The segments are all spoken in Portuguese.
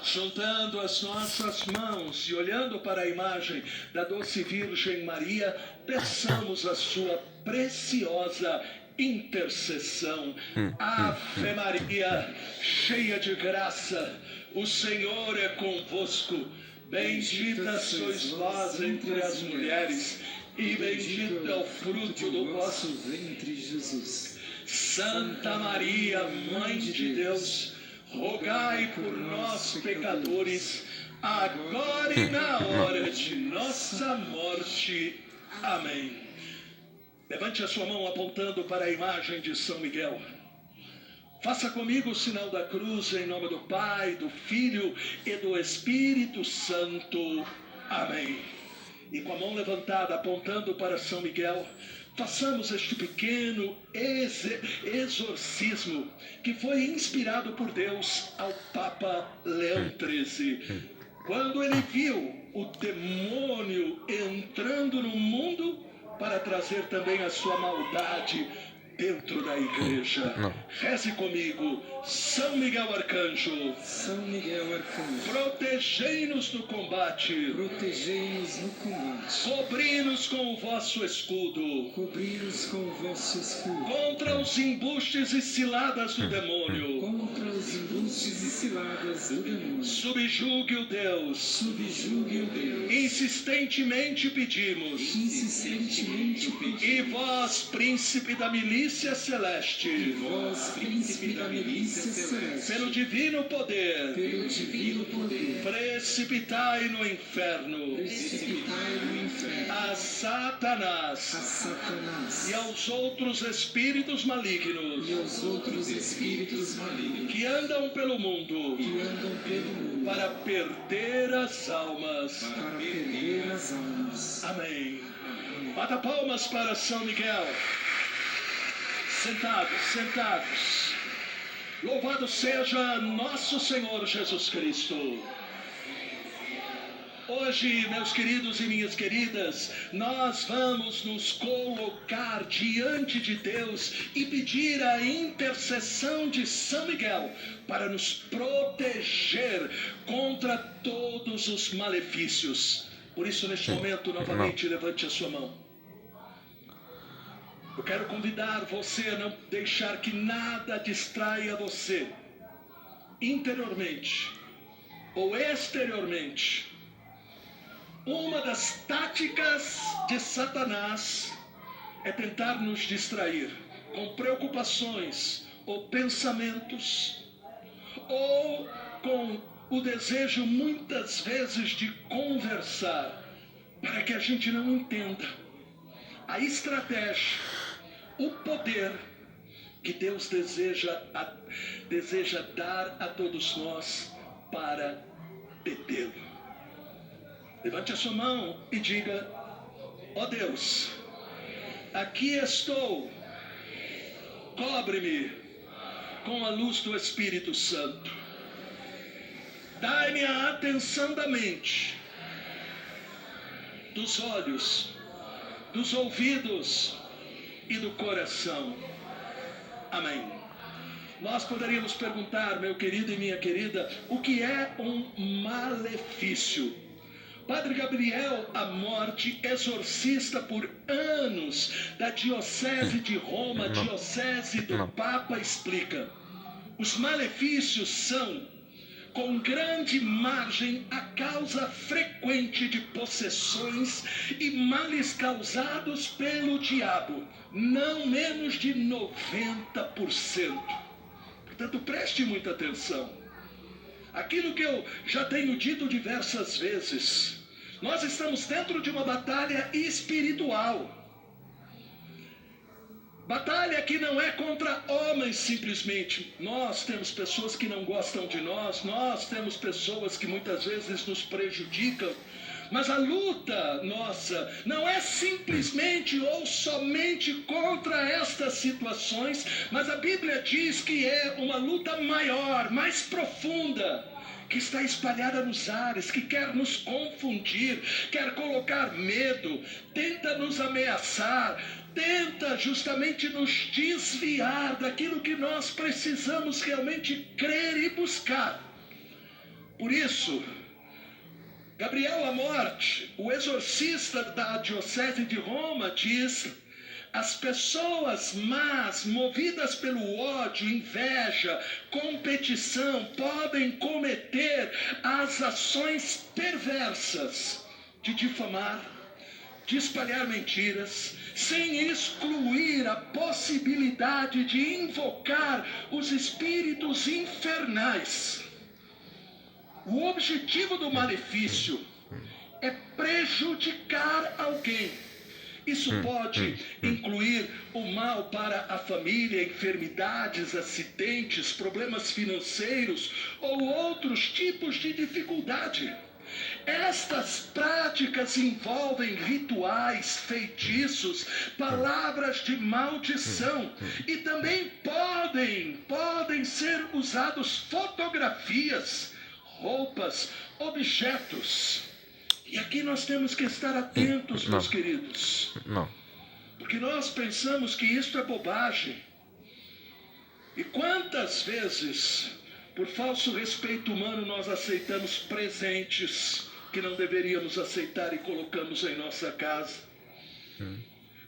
juntando as nossas mãos e olhando para a imagem da doce Virgem Maria, peçamos a sua preciosa intercessão. Ave Maria, cheia de graça, o Senhor é convosco. Bendita sois vós entre as mulheres, e bendito é o fruto do vosso ventre, Jesus. Santa Maria, Mãe de Deus, rogai por nós, pecadores, agora e na hora de nossa morte. Amém. Levante a sua mão apontando para a imagem de São Miguel. Faça comigo o sinal da cruz em nome do Pai, do Filho e do Espírito Santo. Amém. E com a mão levantada apontando para São Miguel, façamos este pequeno exorcismo que foi inspirado por Deus ao Papa Leão XIII. Quando ele viu o demônio entrando no mundo para trazer também a sua maldade dentro da igreja. Reze comigo. São Miguel Arcanjo, São Miguel Arcanjo, protegei-nos no combate, protegei-nos no combate, cobri-nos com o vosso escudo, cobri-nos com o vosso escudo, contra os embustes e ciladas do demônio, contra os embustes e ciladas do demônio. Subjugue-o, Deus, Subjugue-o, Deus. Insistentemente pedimos. Insistentemente pedimos. E vós, príncipe da milícia celeste, E vós, príncipe da milícia celeste, pelo divino poder, pelo divino poder, precipitai no inferno precipitai no inferno a Satanás a Satanás e aos outros espíritos malignos e aos outros espíritos malignos que andam pelo mundo que andam pelo mundo para perder as almas. para perder as almas. Amém. Bata palmas para São Miguel. Sentados, sentados. Louvado seja nosso Senhor Jesus Cristo. Hoje, meus queridos e minhas queridas, nós vamos nos colocar diante de Deus e pedir a intercessão de São Miguel para nos proteger contra todos os malefícios. Por isso, neste momento, novamente, levante a sua mão. Eu quero convidar você a não deixar que nada distraia você, interiormente ou exteriormente. Uma das táticas de Satanás é tentar nos distrair com preocupações ou pensamentos, ou com o desejo muitas vezes de conversar, para que a gente não entenda a estratégia, o poder que Deus deseja dar a todos nós para detê-lo. Levante a sua mão e diga: ó Deus, aqui estou, cobre-me com a luz do Espírito Santo. Dai-me a atenção da mente, dos olhos, dos ouvidos e do coração. Amém. Nós poderíamos perguntar, meu querido e minha querida, o que é um malefício? Padre Gabriel Amorte, exorcista por anos da Diocese de Roma, Diocese do Papa, explica: os malefícios são, com grande margem, a causa frequente de possessões e males causados pelo diabo, não menos de 90%. Portanto, preste muita atenção. Aquilo que eu já tenho dito diversas vezes, nós estamos dentro de uma batalha espiritual. Batalha que não é contra homens simplesmente. Nós temos pessoas que não gostam de nós temos pessoas que muitas vezes nos prejudicam. Mas a luta nossa não é simplesmente ou somente contra estas situações, mas a Bíblia diz que é uma luta maior, mais profunda, que está espalhada nos ares, que quer nos confundir, quer colocar medo, tenta nos ameaçar, tenta justamente nos desviar daquilo que nós precisamos realmente crer e buscar. Por isso, Gabriel Amorth, o exorcista da Diocese de Roma, diz: as pessoas más, movidas pelo ódio, inveja, competição, podem cometer as ações perversas de difamar, de espalhar mentiras, sem excluir a possibilidade de invocar os espíritos infernais. O objetivo do malefício é prejudicar alguém. Isso pode incluir o mal para a família, enfermidades, acidentes, problemas financeiros ou outros tipos de dificuldade. Estas práticas envolvem rituais, feitiços, palavras de maldição e também podem ser usados fotografias, roupas, objetos. E aqui nós temos que estar atentos, meus queridos. Não. Porque nós pensamos que isso é bobagem. E quantas vezes, por falso respeito humano, nós aceitamos presentes que não deveríamos aceitar e colocamos em nossa casa?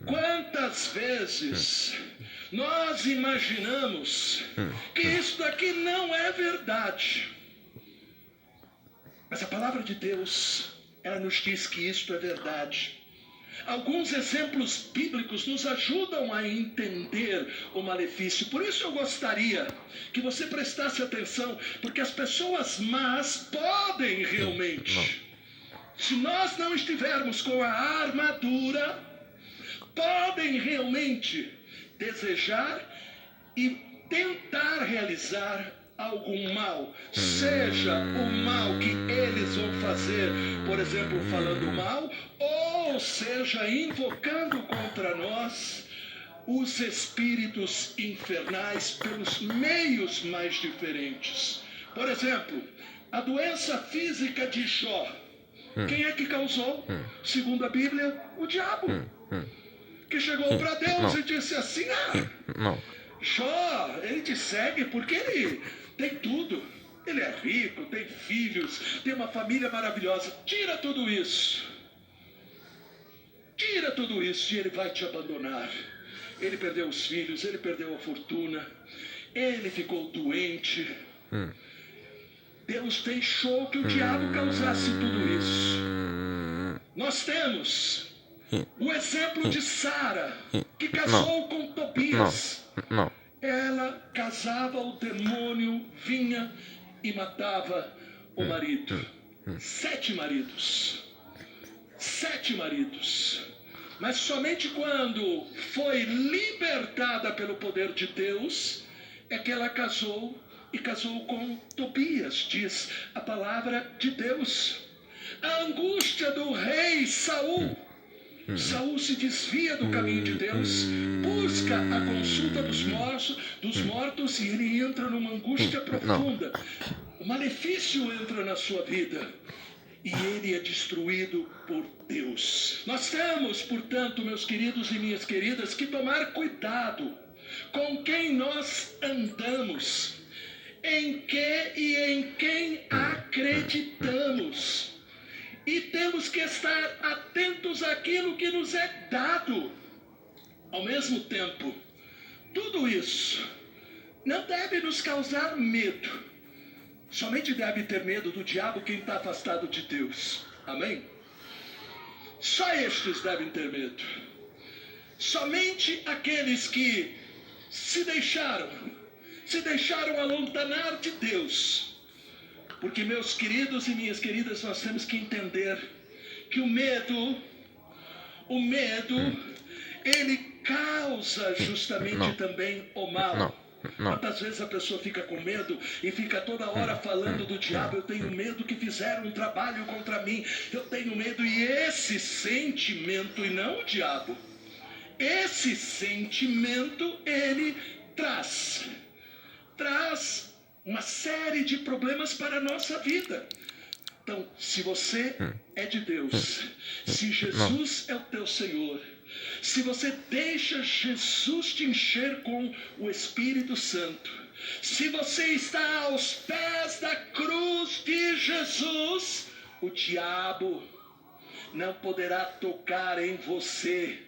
Quantas vezes nós imaginamos que isso daqui não é verdade? Mas a palavra de Deus, ela nos diz que isto é verdade. Alguns exemplos bíblicos nos ajudam a entender o malefício. Por isso eu gostaria que você prestasse atenção, porque as pessoas más podem realmente, se nós não estivermos com a armadura, podem realmente desejar e tentar realizar algum mal, seja o mal que eles vão fazer, por exemplo, falando mal, ou seja, invocando contra nós os espíritos infernais pelos meios mais diferentes. Por exemplo, a doença física de Jó, quem é que causou? Segundo a Bíblia, o diabo, que chegou para Deus e disse assim: Jó, ele te segue porque ele tem tudo. Ele é rico, tem filhos, tem uma família maravilhosa. Tira tudo isso. Tira tudo isso e ele vai te abandonar. Ele perdeu os filhos, ele perdeu a fortuna, ele ficou doente. Deus deixou que o diabo causasse tudo isso. Nós temos o exemplo de Sara, que casou com Tobias. Ela casava, o demônio vinha e matava o marido. 7 maridos. 7 maridos. Mas somente quando foi libertada pelo poder de Deus é que ela casou, e casou com Tobias, diz a palavra de Deus. A angústia do rei Saul. Saul se desvia do caminho de Deus, busca a consulta dos mortos e ele entra numa angústia profunda. O malefício entra na sua vida e ele é destruído por Deus. Nós temos, portanto, meus queridos e minhas queridas, que tomar cuidado com quem nós andamos, em que e em quem acreditamos. E temos que estar atentos àquilo que nos é dado. Ao mesmo tempo, tudo isso não deve nos causar medo. Somente deve ter medo do diabo quem está afastado de Deus. Amém? Só estes devem ter medo. Somente aqueles que se deixaram alontanar de Deus. Porque, meus queridos e minhas queridas, nós temos que entender que o medo, ele causa justamente também o mal. Quantas vezes a pessoa fica com medo e fica toda hora falando do diabo? Eu tenho medo que fizeram um trabalho contra mim. Eu tenho medo. E esse sentimento, e não o diabo, esse sentimento, ele traz uma série de problemas para a nossa vida. Então, se você é de Deus, se Jesus é o teu Senhor, se você deixa Jesus te encher com o Espírito Santo, se você está aos pés da cruz de Jesus, o diabo não poderá tocar em você.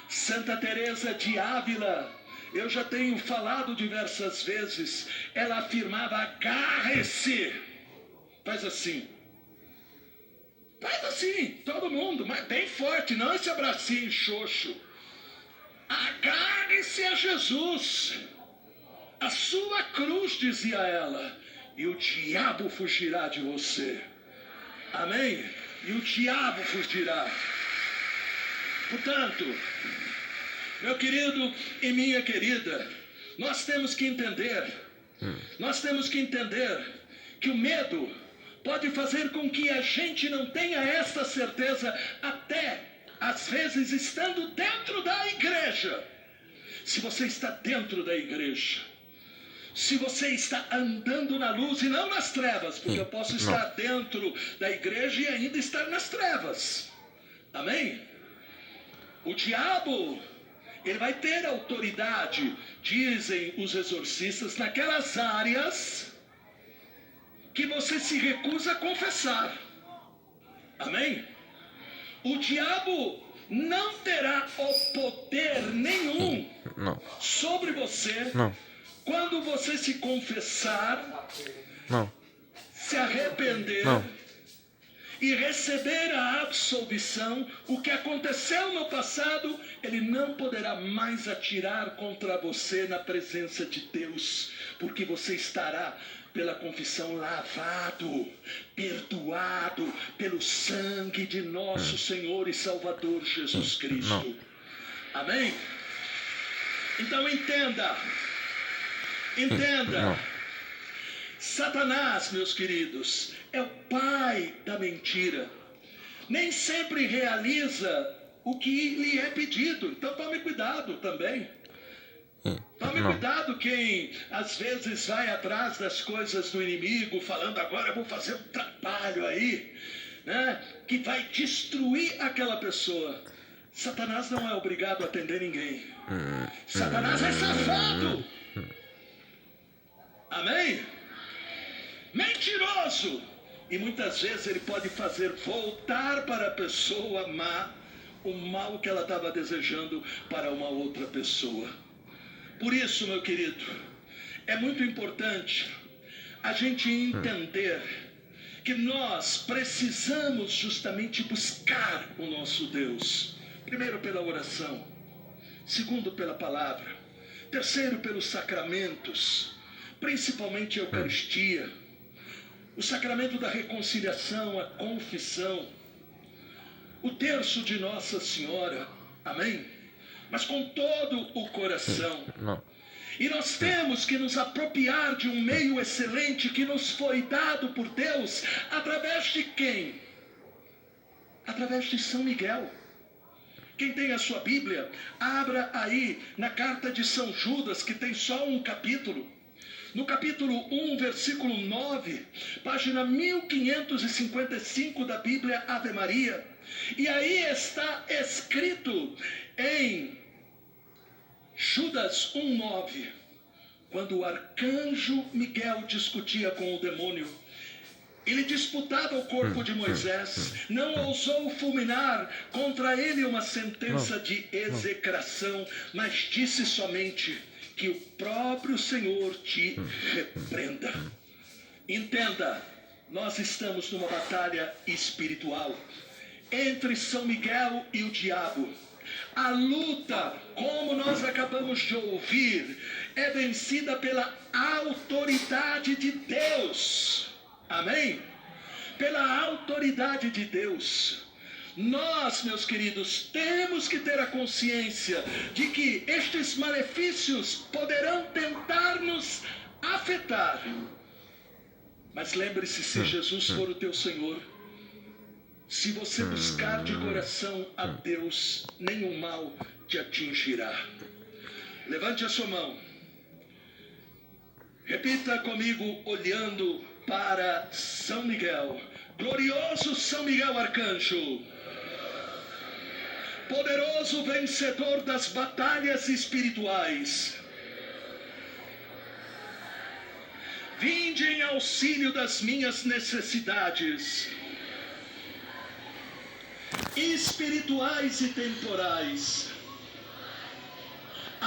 Santa Teresa de Ávila, eu já tenho falado diversas vezes, ela afirmava: agarre-se. Faz assim, todo mundo, mas bem forte, não esse abracinho xoxo. Agarre-se a Jesus, a sua cruz, dizia ela, e o diabo fugirá de você. Amém? E o diabo fugirá. Portanto, meu querido e minha querida, nós temos que entender que o medo pode fazer com que a gente não tenha esta certeza, até às vezes estando dentro da igreja. Se você está dentro da igreja, se você está andando na luz e não nas trevas, porque eu posso estar dentro da igreja e ainda estar nas trevas. Amém? O diabo, ele vai ter autoridade, dizem os exorcistas, naquelas áreas que você se recusa a confessar. Amém? O diabo não terá o poder nenhum sobre você quando você se confessar, se arrepender e receber a absolvição. O que aconteceu no passado, ele não poderá mais atirar contra você na presença de Deus, porque você estará pela confissão lavado, perdoado pelo sangue de nosso Senhor e Salvador Jesus Cristo. Amém? Então entenda. Satanás, meus queridos, é o pai da mentira. Nem sempre realiza o que lhe é pedido. Então tome cuidado também. Tome cuidado quem às vezes vai atrás das coisas do inimigo, falando: agora eu vou fazer um trabalho aí, né, que vai destruir aquela pessoa. Satanás não é obrigado a atender ninguém. Satanás é safado. Amém? Mentiroso. E muitas vezes ele pode fazer voltar para a pessoa má o mal que ela estava desejando para uma outra pessoa. Por isso, meu querido, é muito importante a gente entender que nós precisamos justamente buscar o nosso Deus. Primeiro pela oração, segundo pela palavra, terceiro pelos sacramentos, principalmente a Eucaristia, o sacramento da reconciliação, a confissão, o terço de Nossa Senhora, amém? Mas com todo o coração. E nós temos que nos apropriar de um meio excelente que nos foi dado por Deus, através de quem? Através de São Miguel. Quem tem a sua Bíblia, abra aí na carta de São Judas, que tem só um capítulo. No capítulo 1, versículo 9, página 1555 da Bíblia Ave Maria. E aí está escrito em Judas 1:9, quando o arcanjo Miguel discutia com o demônio, ele disputava o corpo de Moisés, não ousou fulminar contra ele uma sentença de execração, mas disse somente: que o próprio Senhor te repreenda. Entenda, nós estamos numa batalha espiritual entre São Miguel e o diabo. A luta, como nós acabamos de ouvir, é vencida pela autoridade de Deus. Amém? Pela autoridade de Deus. Nós, meus queridos, temos que ter a consciência de que estes malefícios poderão tentar nos afetar. Mas lembre-se, se Jesus for o teu Senhor, se você buscar de coração a Deus, nenhum mal te atingirá. Levante a sua mão. Repita comigo, olhando para São Miguel. Glorioso São Miguel Arcanjo, poderoso vencedor das batalhas espirituais, vinde em auxílio das minhas necessidades espirituais e temporais.